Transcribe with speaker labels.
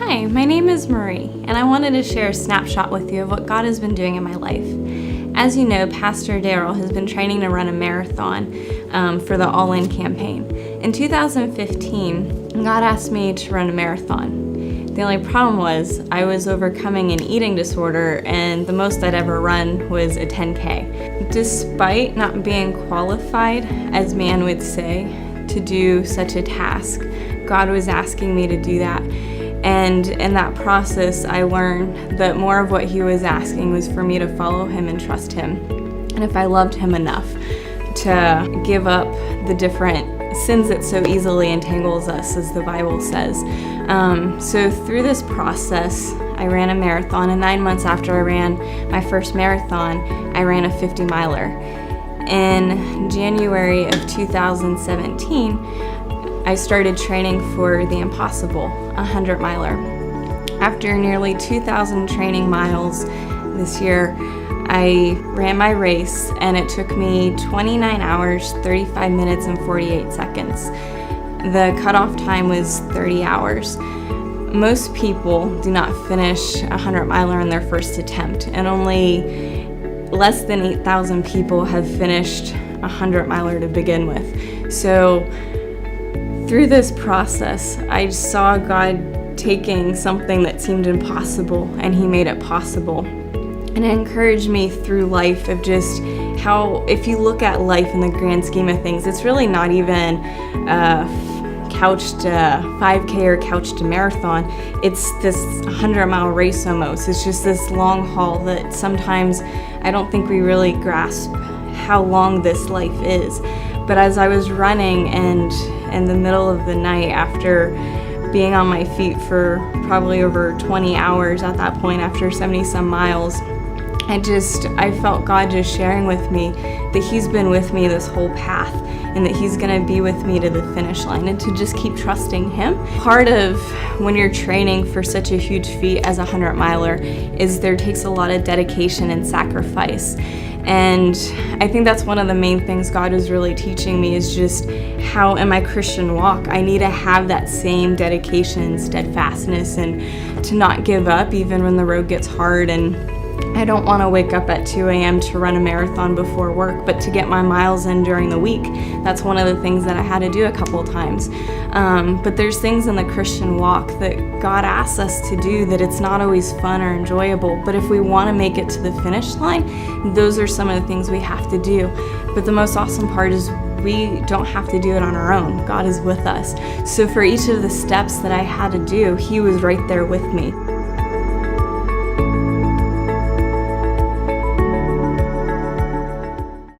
Speaker 1: Hi, my name is Marie, and I wanted to share a snapshot with you of what God has been doing in my life. As you know, Pastor Daryl has been training to run a marathon for the All In campaign. In 2015, God asked me to run a marathon. The only problem was I was overcoming an eating disorder, and the most I'd ever run was a 10K. Despite not being qualified, as man would say, to do such a task, God was asking me to do that. And in that process, I learned that more of what he was asking was for me to follow him and trust him. And if I loved him enough to give up the different sins that so easily entangles us, as the Bible says. So through this process, I ran a marathon, and 9 months after I ran my first marathon, I ran a 50-miler. In January of 2017, I started training for the impossible, a 100-miler. After nearly 2,000 training miles this year, I ran my race, and it took me 29 hours, 35 minutes, and 48 seconds. The cutoff time was 30 hours. Most people do not finish a 100-miler in their first attempt, and only less than 8,000 people have finished a 100-miler to begin with. So through this process, I saw God taking something that seemed impossible, and he made it possible. And it encouraged me through life of just how, if you look at life in the grand scheme of things, it's really not even couched 5K or couched marathon. It's this 100-mile race almost. It's just this long haul that sometimes I don't think we really grasp how long this life is. But as I was running, and in the middle of the night, after being on my feet for probably over 20 hours at that point, after 70-some miles, I felt God just sharing with me that he's been with me this whole path, and that he's going to be with me to the finish line, and to just keep trusting him. Part of when you're training for such a huge feat as a 100-miler is there takes a lot of dedication and sacrifice. And I think that's one of the main things God is really teaching me, is just how in my Christian walk I need to have that same dedication and steadfastness, and to not give up even when the road gets hard. And I don't want to wake up at 2 a.m. to run a marathon before work, but to get my miles in during the week. That's one of the things that I had to do a couple of times. But there's things in the Christian walk that God asks us to do that it's not always fun or enjoyable. But if we want to make it to the finish line, those are some of the things we have to do. But the most awesome part is we don't have to do it on our own. God is with us. So for each of the steps that I had to do, he was right there with me.